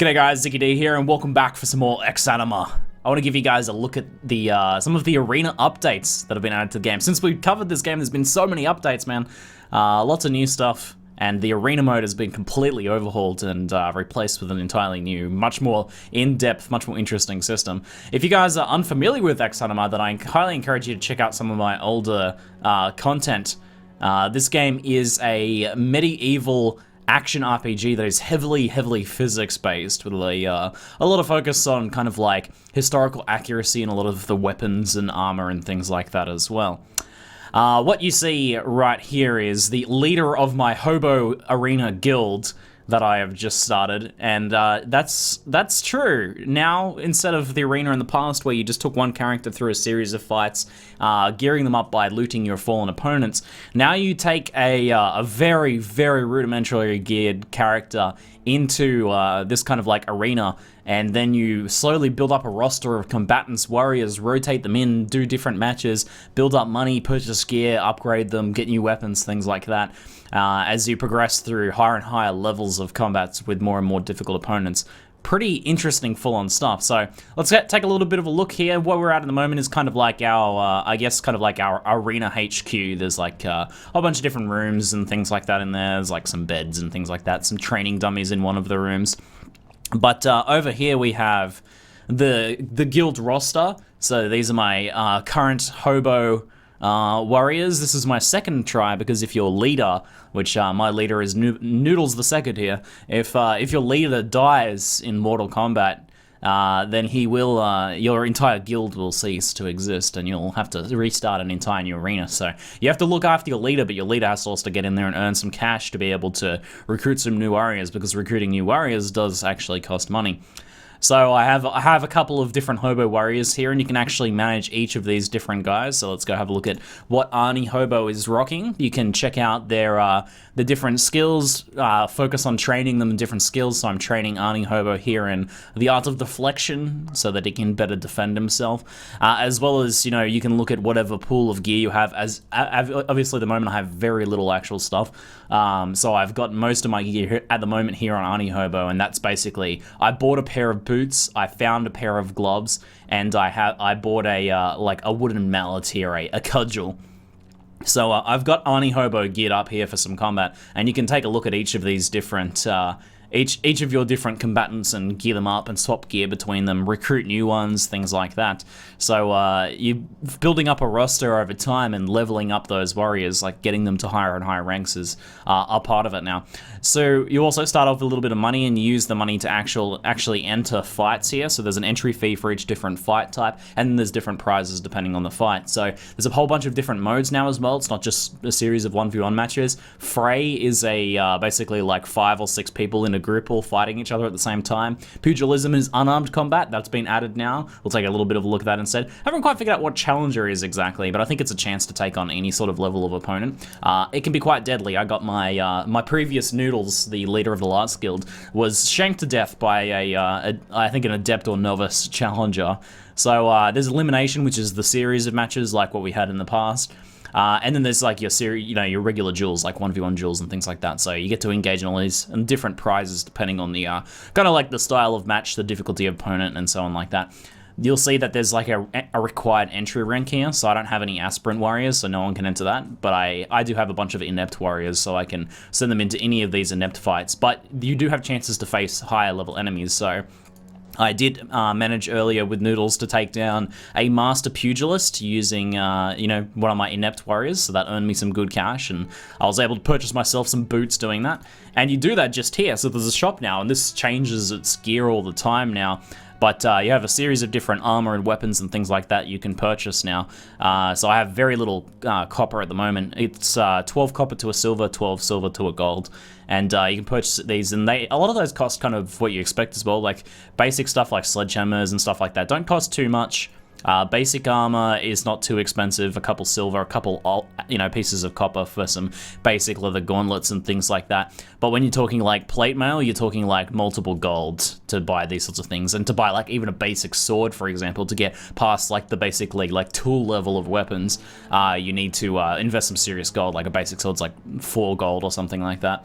G'day guys, ZiggyD here, and welcome back for some more Exanima. I want to give you guys a look at the some of the arena updates that have been added to the game. Since we covered this game, there's been so many updates, man. Lots of new stuff, and the arena mode has been completely overhauled and replaced with an entirely new, much more in-depth, much more interesting system. If you guys are unfamiliar with Exanima, then I highly encourage you to check out some of my older content. This game is a medieval action RPG that is heavily physics-based, with a lot of focus on kind of like historical accuracy and a lot of the weapons and armor and things like that as well. What you see right here is the leader of my Hobo arena guild that I have just started, and that's true. Now, instead of the arena in the past where you just took one character through a series of fights, gearing them up by looting your fallen opponents, now you take a very rudimentary geared character into this kind of like arena, and then you slowly build up a roster of combatants, warriors, rotate them in, do different matches, build up money, purchase gear, upgrade them, get new weapons, things like that, as you progress through higher and higher levels of combats with more and more difficult opponents. Pretty interesting full-on stuff. So let's take a little bit of a look here. What we're at the moment is kind of like our, I guess, kind of like our arena HQ. There's like a whole bunch of different rooms and things like that in there. There's like some beds and things like that. Some training dummies in one of the rooms. But over here we have the guild roster. So these are my current Hobo warriors. This is my second try, because if your leader, which my leader is Noodles the Second here, if your leader dies in Mortal Kombat, then he will, your entire guild will cease to exist, and you'll have to restart an entire new arena. So you have to look after your leader, but your leader has to also get in there and earn some cash to be able to recruit some new warriors, because recruiting new warriors does actually cost money. So I have a couple of different Hobo warriors here, and you can actually manage each of these different guys. So let's go have a look at what Arnie Hobo is rocking. You can check out their the different skills, focus on training them in different skills. So I'm training Arnie Hobo here in the art of deflection, so that he can better defend himself, as well as, you know, you can look at whatever pool of gear you have. As obviously at the moment I have very little actual stuff, so I've got most of my gear at the moment here on Arnie Hobo, and that's basically, I bought a pair of boots, I found a pair of gloves, and I bought a like a wooden mallet here, a cudgel. So I've got Arnie Hobo geared up here for some combat, and you can take a look at each of these different each of your different combatants and gear them up and swap gear between them, recruit new ones, things like that. So you building up a roster over time and leveling up those warriors, like getting them to higher and higher ranks, is a part of it now. So you also start off with a little bit of money, and you use the money to actually enter fights here. So there's an entry fee for each different fight type, and then there's different prizes depending on the fight. So there's a whole bunch of different modes now as well. It's not just a series of 1v1 matches. Fray is a basically like 5 or 6 people in a group all fighting each other at the same time. Pugilism is unarmed combat. That's been added now. We'll take a little bit of a look at that instead. I haven't quite figured out what Challenger is exactly, but I think it's a chance to take on any sort of level of opponent. It can be quite deadly. I got my my previous Noodles, the leader of the last guild, was shanked to death by I think an adept or novice challenger. So there's elimination, which is the series of matches like what we had in the past. And then there's like your series, you know, your regular duels, like 1v1 duels and things like that. So you get to engage in all these and different prizes depending on the kind of like the style of match, the difficulty of opponent, and so on like that. You'll see that there's like a required entry rank here, so I don't have any aspirant warriors, so no one can enter that, but I do have a bunch of inept warriors, so I can send them into any of these inept fights. But you do have chances to face higher level enemies, so I did manage earlier with Noodles to take down a master pugilist using, you know, one of my inept warriors, so that earned me some good cash, and I was able to purchase myself some boots doing that. And you do that just here, so there's a shop now, and this changes its gear all the time now. But you have a series of different armor and weapons and things like that you can purchase now. So I have very little copper at the moment. It's 12 copper to a silver, 12 silver to a gold. And you can purchase these, and a lot of those cost kind of what you expect as well. Like basic stuff like sledgehammers and stuff like that don't cost too much. Basic armor is not too expensive, a couple silver, a couple, you know, pieces of copper for some basic leather gauntlets and things like that. But when you're talking like plate mail, you're talking like multiple gold to buy these sorts of things, and to buy like even a basic sword, for example, to get past like the basically like tool level of weapons, you need to invest some serious gold. Like a basic sword's like 4 gold or something like that.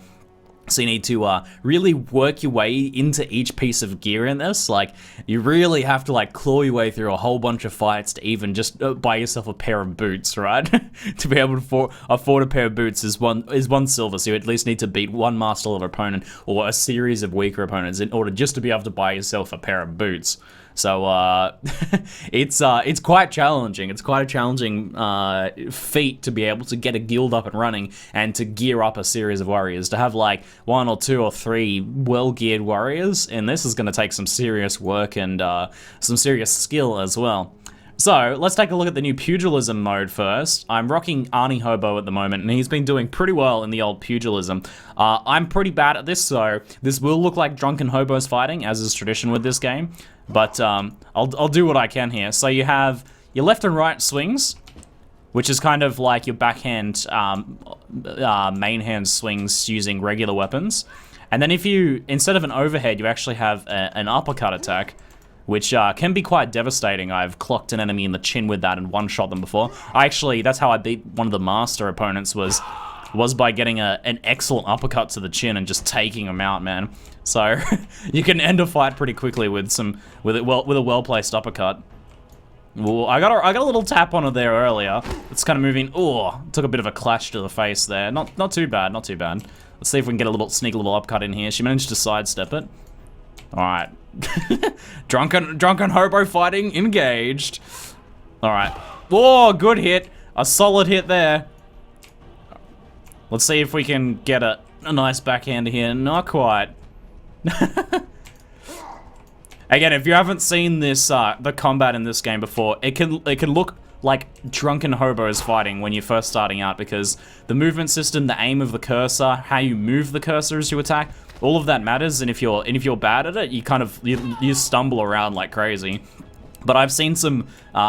So you need to really work your way into each piece of gear in this. Like, you really have to like claw your way through a whole bunch of fights to even just buy yourself a pair of boots, right? To be able to afford a pair of boots is one silver. So you at least need to beat one master level opponent or a series of weaker opponents in order just to be able to buy yourself a pair of boots. So it's quite challenging. It's quite a challenging feat to be able to get a guild up and running and to gear up a series of warriors. To have like 1 or 2 or 3 well-geared warriors in this is going to take some serious work and some serious skill as well. So, let's take a look at the new Pugilism mode first. I'm rocking Hobo at the moment, and he's been doing pretty well in the old Pugilism. I'm pretty bad at this, so this will look like drunken hobos fighting, as is tradition with this game. But I'll do what I can here. So you have your left and right swings, which is kind of like your backhand, main hand swings using regular weapons. And then if you, instead of an overhead, you actually have an uppercut attack, which can be quite devastating. I've clocked an enemy in the chin with that and one-shot them before. That's how I beat one of the master opponents, was by getting an excellent uppercut to the chin and just taking them out, man. So you can end a fight pretty quickly with a well-placed uppercut. Ooh, I got a little tap on it there earlier. It's kind of moving. Oh, took a bit of a clash to the face there. Not too bad, not too bad. Let's see if we can get sneak a little uppercut in here. She managed to sidestep it. All right. drunken hobo fighting engaged. All right. Whoa, good hit. A solid hit there. Let's see if we can get a nice backhand here. Not quite. Again, if you haven't seen this, the combat in this game before, it can look like drunken hobos fighting when you're first starting out, because the movement system, the aim of the cursor, how you move the cursor as you attack, all of that matters. And if you're bad at it, you stumble around like crazy. But I've seen some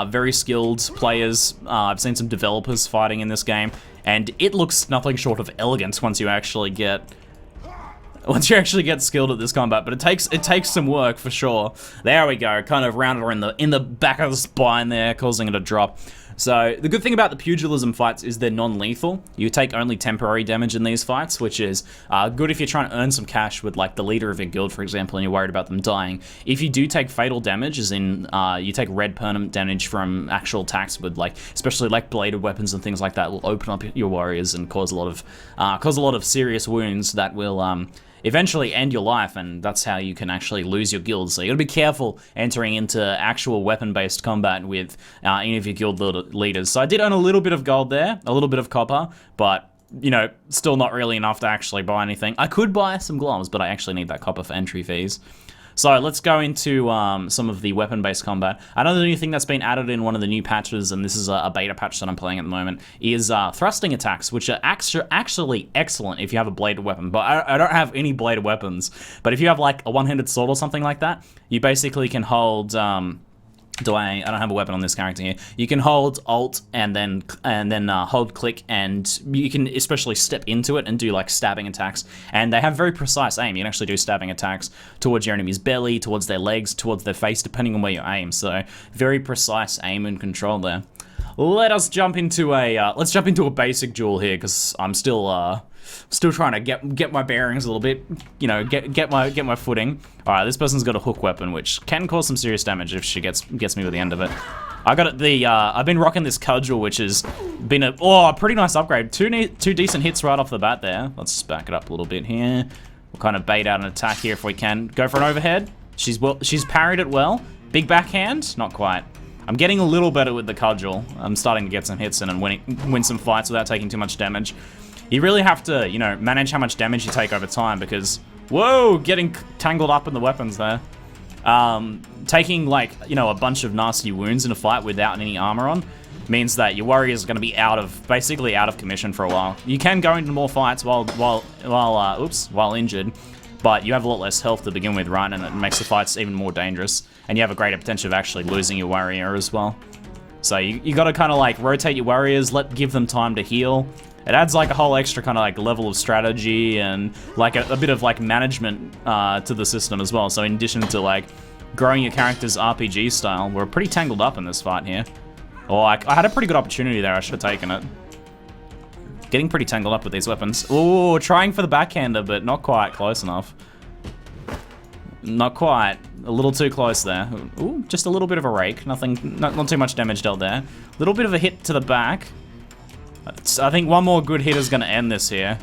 very skilled players. I've seen some developers fighting in this game, and it looks nothing short of elegant once you actually get skilled at this combat. But it takes some work for sure. There we go, kind of rounded her in the back of the spine there, causing it to drop. So the good thing about the Pugilism fights is they're non-lethal. You take only temporary damage in these fights, which is good if you're trying to earn some cash with like the leader of your guild, for example, and you're worried about them dying. If you do take fatal damage, as in you take red permanent damage from actual attacks with especially like bladed weapons and things like that, will open up your warriors and cause a lot of serious wounds that will eventually end your life, and that's how you can actually lose your guild. So you gotta be careful entering into actual weapon-based combat with any of your guild leaders. So I did earn a little bit of gold there, a little bit of copper, but still not really enough to actually buy anything. I could buy some gloves, but I actually need that copper for entry fees. So let's go into some of the weapon-based combat. Another new thing that's been added in one of the new patches, and this is a beta patch that I'm playing at the moment, is thrusting attacks, which are actually excellent if you have a bladed weapon. But I don't have any bladed weapons. But if you have like a one-handed sword or something like that, you basically can hold... I don't have a weapon on this character here. You can hold Alt and then hold click, and you can especially step into it and do like stabbing attacks. And they have very precise aim. You can actually do stabbing attacks towards your enemy's belly, towards their legs, towards their face, depending on where you aim. So very precise aim and control there. Let's jump into a basic duel here, because I'm still trying to get my bearings a little bit, get my footing. All right, this person's got a hook weapon, which can cause some serious damage if she gets me with the end of it. I've been rocking this cudgel, which has been a pretty nice upgrade. Two decent hits right off the bat there. Let's just back it up a little bit here. We'll kind of bait out an attack here if we can. Go for an overhead. She's parried it well. Big backhand, not quite. I'm getting a little better with the cudgel. I'm starting to get some hits in and win some fights without taking too much damage. You really have to, manage how much damage you take over time, because, whoa, getting tangled up in the weapons there. Taking, a bunch of nasty wounds in a fight without any armor on means that your warrior is going to be basically out of commission for a while. You can go into more fights while injured, but you have a lot less health to begin with, right? And it makes the fights even more dangerous. And you have a greater potential of actually losing your warrior as well. So you got to kind of rotate your warriors, give them time to heal. It adds a whole extra kind of level of strategy and a bit of management to the system as well. So in addition to growing your character's RPG style, we're pretty tangled up in this fight here. Oh, I had a pretty good opportunity there. I should have taken it. Getting pretty tangled up with these weapons. Ooh, trying for the backhander, but not quite close enough. Not quite. A little too close there. Ooh, just a little bit of a rake. Nothing, not too much damage dealt there. A little bit of a hit to the back. I think one more good hit is going to end this here.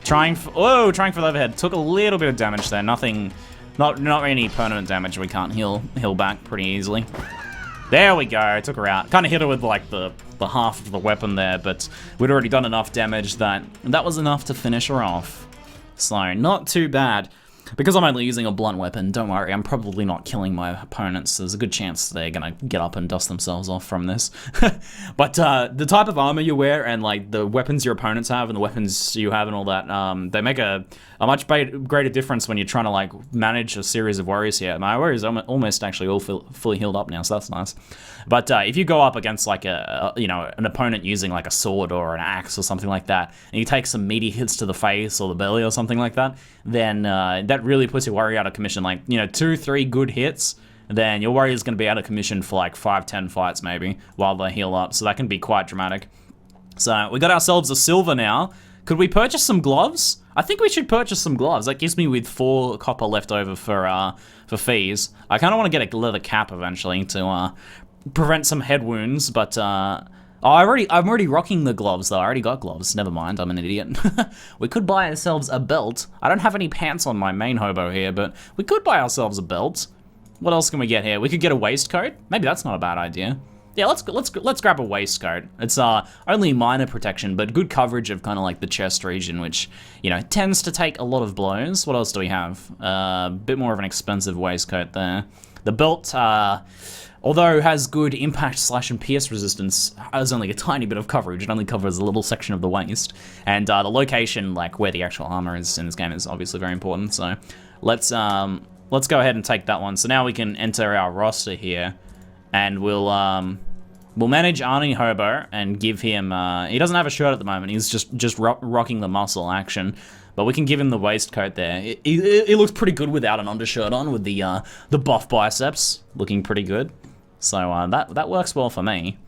Trying for the overhead. Took a little bit of damage there. Nothing, not any permanent damage. We can't heal back pretty easily. There we go. Took her out. Kind of hit her with like the half of the weapon there, but we'd already done enough damage that was enough to finish her off. So not too bad. Because I'm only using a blunt weapon, don't worry, I'm probably not killing my opponents. There's a good chance they're gonna get up and dust themselves off from this. But the type of armor you wear and like the weapons your opponents have and the weapons you have and all that, they make a much greater difference when you're trying to like manage a series of warriors here. My warriors are almost actually all fully healed up now, so that's nice. But if you go up against like an opponent using like a sword or an axe or something like that, and you take some meaty hits to the face or the belly or something like that, then that really puts your warrior out of commission. Like, 2-3 good hits, then your warrior's going to be out of commission for like 5-10 fights maybe while they heal up. So that can be quite dramatic. So we got ourselves a silver now. Could we purchase some gloves? I think we should purchase some gloves. That gives me with 4 copper left over for fees. I kind of want to get a leather cap eventually to prevent some head wounds, but I'm already rocking the gloves though. I already got gloves. Never mind, I'm an idiot. We could buy ourselves a belt. I don't have any pants on my main hobo here, but we could buy ourselves a belt. What else can we get here? We could get a waistcoat. Maybe that's not a bad idea. Yeah, let's grab a waistcoat. It's only minor protection, but good coverage of kind of like the chest region, which tends to take a lot of blows. What else do we have? A bit more of an expensive waistcoat there. The belt, although has good impact slash and pierce resistance, has only a tiny bit of coverage. It only covers a little section of the waist, and the location, like where the actual armor is in this game, is obviously very important. So let's go ahead and take that one. So now we can enter our roster here, and we'll manage Arnie Hobo and give him. He doesn't have a shirt at the moment. He's just rocking the muscle action. But we can give him the waistcoat there. It looks pretty good without an undershirt on, with the buff biceps looking pretty good. So that works well for me.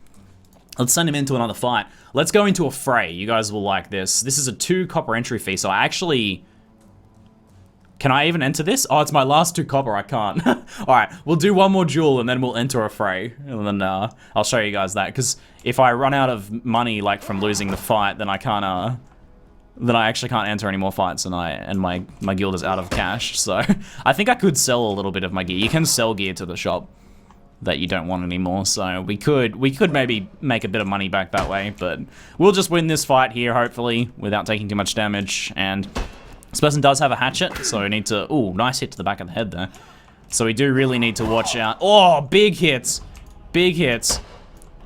Let's send him into another fight. Let's go into a fray. You guys will like this. This is a 2 copper entry fee, so I actually... Can I even enter this? Oh, it's my last 2 copper, I can't. Alright, we'll do one more duel and then we'll enter a fray. And then I'll show you guys that, because if I run out of money like from losing the fight, then I can't... Then I actually can't enter any more fights, and my guild is out of cash. So I think I could sell a little bit of my gear. You can sell gear to the shop that you don't want anymore. So we could maybe make a bit of money back that way. But we'll just win this fight here, hopefully, without taking too much damage. And this person does have a hatchet, so we need to... Ooh, nice hit to the back of the head there. So we do really need to watch out. Oh, big hits, big hits.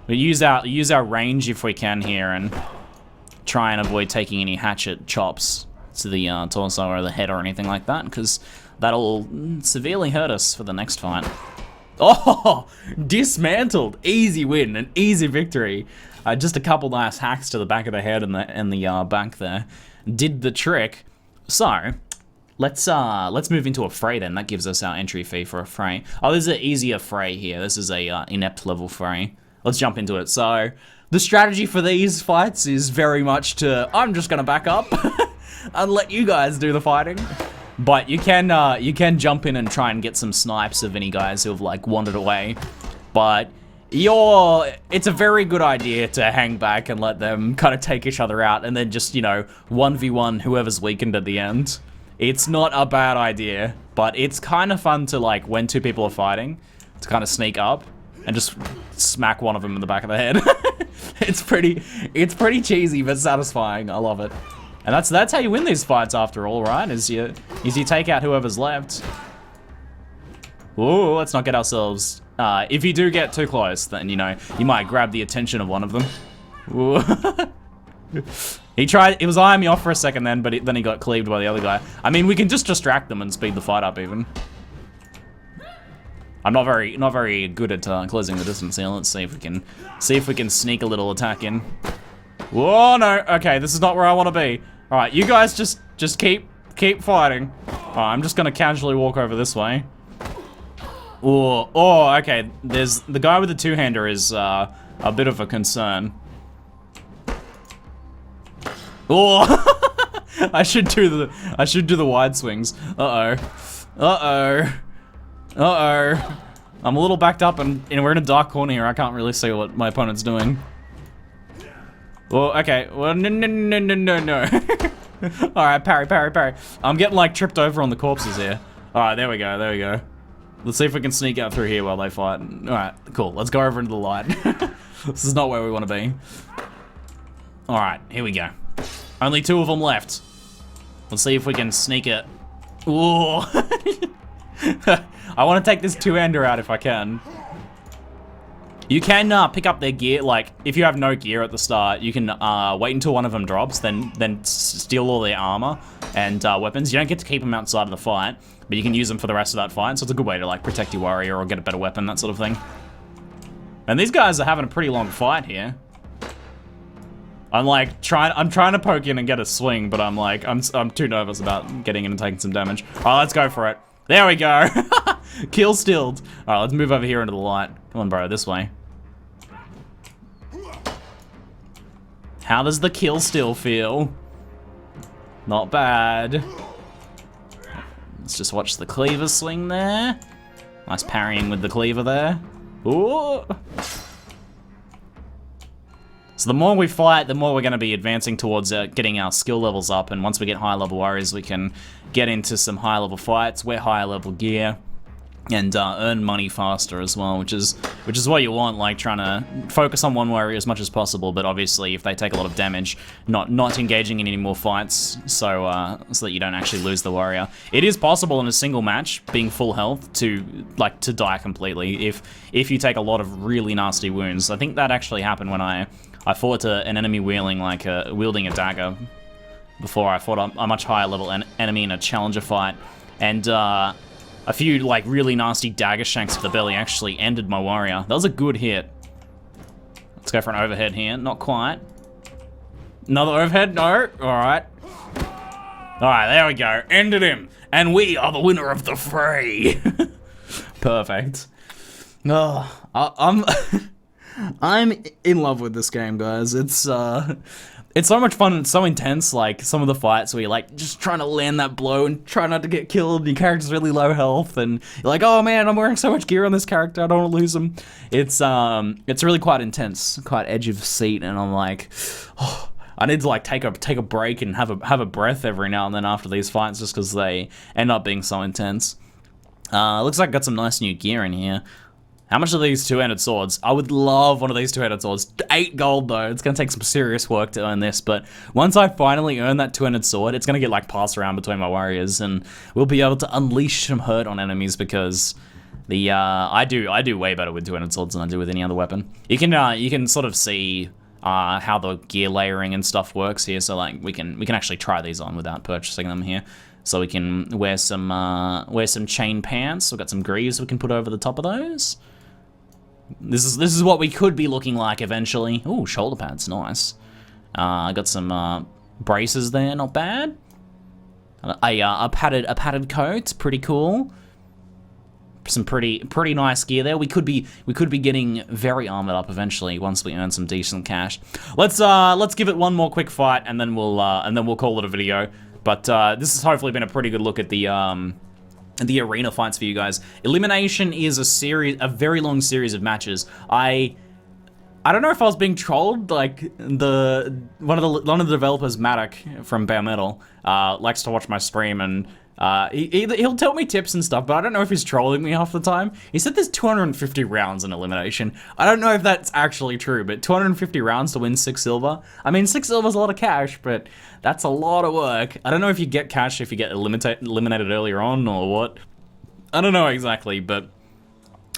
We use our range if we can here, and try and avoid taking any hatchet chops to the torso or the head or anything like that, because that'll severely hurt us for the next fight. Oh, dismantled. Easy win, an easy victory. Just a couple nice hacks to the back of the head and the back there did the trick. So let's move into a fray then. That gives us our entry fee for a fray. Oh, there's an easier fray here. This is a inept level fray. Let's jump into it. So the strategy for these fights is very much I'm just gonna back up and let you guys do the fighting. But you can jump in and try and get some snipes of any guys who have like wandered away. But it's a very good idea to hang back and let them kind of take each other out, and then just 1v1 whoever's weakened at the end. It's not a bad idea, but it's kind of fun to, like, when 2 people are fighting, to kind of sneak up and just smack one of them in the back of the head. It's pretty cheesy but satisfying. I love it. And that's how you win these fights after all, right? Is you take out whoever's left. Ooh, let's not get ourselves... if you do get too close, then, you might grab the attention of one of them. Ooh. It was eyeing me off for a second then, but then he got cleaved by the other guy. I mean, we can just distract them and speed the fight up even. I'm not very good at closing the distance here. Let's see if we can sneak a little attack in. Whoa, no. Okay, this is not where I want to be. All right, you guys just keep fighting. All right, I'm just gonna casually walk over this way. Oh, okay. There's the guy with the 2-hander is a bit of a concern. Oh, I should do the wide swings. Uh-oh. I'm a little backed up and we're in a dark corner here. I can't really see what my opponent's doing. Well, okay. Well, no. All right, parry. I'm getting like tripped over on the corpses here. All right, there we go. Let's see if we can sneak out through here while they fight. All right, cool. Let's go over into the light. This is not where we want to be. All right, here we go. Only 2 of them left. Let's see if we can sneak it. Ooh. I want to take this 2-hander out if I can. You can pick up their gear, like, if you have no gear at the start, you can wait until one of them drops, then steal all their armor and weapons. You don't get to keep them outside of the fight, but you can use them for the rest of that fight, so it's a good way to, like, protect your warrior or get a better weapon, that sort of thing. And these guys are having a pretty long fight here. I'm trying to poke in and get a swing, but I'm too nervous about getting in and taking some damage. All right, let's go for it. There we go. Kill stilled. All right, let's move over here into the light. Come on, bro, this way. How does the kill still feel? Not bad. Let's just watch the cleaver swing there. Nice parrying with the cleaver there. Ooh. So the more we fight, the more we're going to be advancing towards getting our skill levels up, and once we get high level warriors, we can get into some high level fights, wear higher level gear, and earn money faster as well, which is what you want, like trying to focus on one warrior as much as possible, but obviously if they take a lot of damage, not engaging in any more fights, so that you don't actually lose the warrior. It is possible in a single match, being full health, to die completely if you take a lot of really nasty wounds. I think that actually happened when I fought an enemy wielding a dagger before. I fought a much higher level enemy in a challenger fight, and a few like really nasty dagger shanks to the belly actually ended my warrior. That was a good hit. Let's go for an overhead here. Not quite. Another overhead? No. All right. All right, there we go. Ended him. And we are the winner of the fray. Perfect. Oh, I'm in love with this game, guys. It's so much fun and it's so intense, like some of the fights where you're like just trying to land that blow and try not to get killed, and your character's really low health, and you're like, oh man, I'm wearing so much gear on this character, I don't want to lose him. It's really quite intense, quite edge of seat, and I'm like, oh, I need to like take a break and have a breath every now and then after these fights, just because they end up being so intense. Looks like I got some nice new gear in here. How much are these 2-handed swords? I would love one of these 2-handed swords. 8 gold though. It's gonna take some serious work to earn this, but once I finally earn that 2-handed sword, it's gonna get like passed around between my warriors, and we'll be able to unleash some hurt on enemies, because the I do way better with 2-handed swords than I do with any other weapon. You can sort of see how the gear layering and stuff works here. So like we can actually try these on without purchasing them here. So we can wear some chain pants. We've got some greaves we can put over the top of those. This is what we could be looking like eventually. Ooh, shoulder pads, nice. I got some braces there, not bad. A padded coat, pretty cool. Some pretty nice gear there. We could be getting very armored up eventually once we earn some decent cash. Let's give it one more quick fight, and then we'll call it a video. But this has hopefully been a pretty good look at the arena fights for you guys. Elimination is a very long series of matches. I don't know if I was being trolled. Like one of the developers, Maddock from Bare Metal, likes to watch my stream, and he'll tell me tips and stuff, but I don't know if he's trolling me half the time. He said there's 250 rounds in elimination. I don't know if that's actually true, but 250 rounds to win 6 silver. I mean, 6 silver is a lot of cash, but that's a lot of work. I don't know if you get cash if you get eliminated earlier on or what. I don't know exactly, but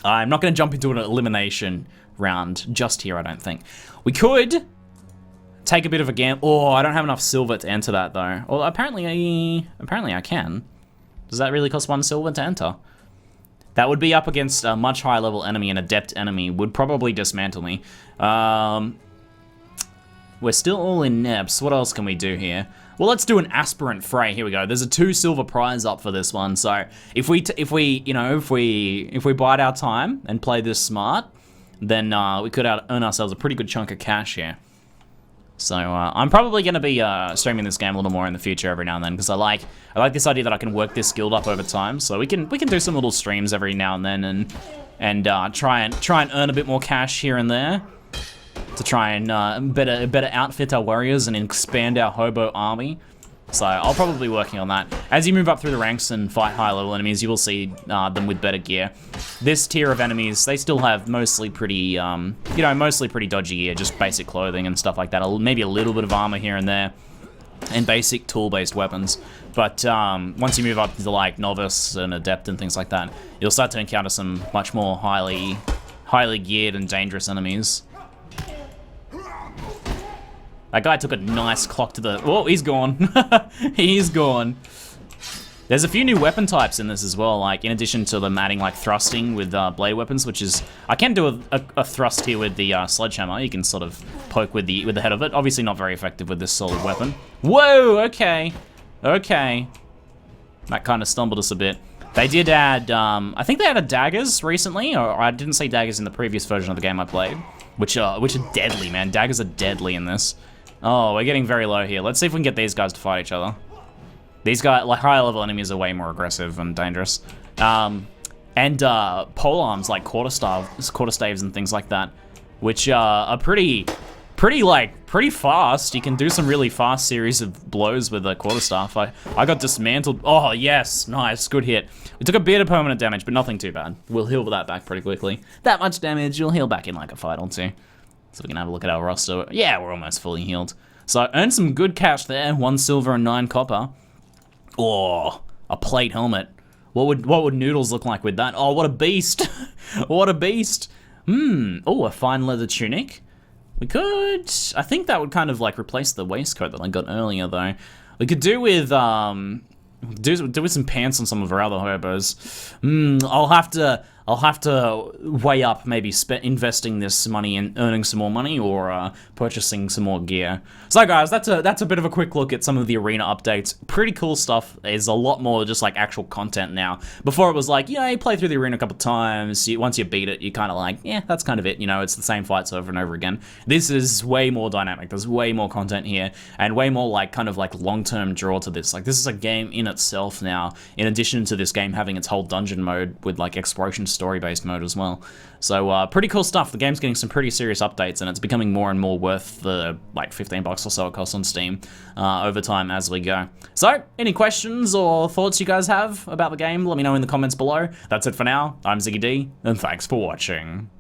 I'm not going to jump into an elimination round just here, I don't think. We could take a bit of a gamble. Oh, I don't have enough silver to enter that though. Well, apparently I can. Does that really cost 1 silver to enter? That would be up against a much higher level enemy, an adept enemy. Would probably dismantle me. We're still all in Neps. What else can we do here? Well, let's do an aspirant fray. Here we go. There's a 2 silver prize up for this one. So if we bide our time and play this smart, then we could earn ourselves a pretty good chunk of cash here. So I'm probably going to be streaming this game a little more in the future every now and then, because I like this idea that I can work this guild up over time. So we can do some little streams every now and then and try and earn a bit more cash here and there to try and better outfit our warriors and expand our Hobo army. So I'll probably be working on that. As you move up through the ranks and fight high level enemies, you will see them with better gear. This tier of enemies, they still have mostly pretty, mostly pretty dodgy gear, just basic clothing and stuff like that. Maybe a little bit of armor here and there, and basic tool-based weapons. But once you move up to like novice and adept and things like that, you'll start to encounter some much more highly geared and dangerous enemies. That guy took a nice clock to the... Oh, he's gone. He's gone. There's a few new weapon types in this as well, like in addition to them adding like thrusting with blade weapons, which is... I can do a thrust here with the sledgehammer. You can sort of poke with the head of it. Obviously not very effective with this solid weapon. Whoa, okay. Okay. That kind of stumbled us a bit. They did add... I think they added daggers recently, or I didn't see daggers in the previous version of the game I played, which are deadly, man. Daggers are deadly in this. Oh, we're getting very low here. Let's see if we can get these guys to fight each other. These guys, like higher level enemies, are way more aggressive and dangerous. And pole arms like quarterstaves and things like that, which are pretty fast. You can do some really fast series of blows with a quarterstaff. I got dismantled. Oh yes, nice, good hit. We took a bit of permanent damage, but nothing too bad. We'll heal that back pretty quickly. That much damage, you'll heal back in like a fight or two. So we can have a look at our roster. Yeah, we're almost fully healed. So I earned some good cash there. 1 silver and 9 copper. Oh, a plate helmet. What would Noodles look like with that? Oh, what a beast. What a beast. Oh, a fine leather tunic. We could... I think that would kind of like replace the waistcoat that I got earlier though. We could do with... do with some pants on some of our other hobos. I'll have to weigh up maybe investing this money and earning some more money, or purchasing some more gear. So guys, that's a bit of a quick look at some of the arena updates. Pretty cool stuff. There's a lot more just like actual content now. Before it was like, yeah, you play through the arena a couple times. Once you beat it, you kind of like, yeah, that's kind of it. You know, it's the same fights over and over again. This is way more dynamic. There's way more content here, and way more like kind of like long-term draw to this. Like this is a game in itself now. In addition to this game having its whole dungeon mode with like exploration story-based mode as well. So pretty cool stuff. The game's getting some pretty serious updates, and it's becoming more and more worth the like 15 bucks or so it costs on Steam over time as we go. So any questions or thoughts you guys have about the game, let me know in the comments below. That's it for now. I'm ZiggyD, and thanks for watching.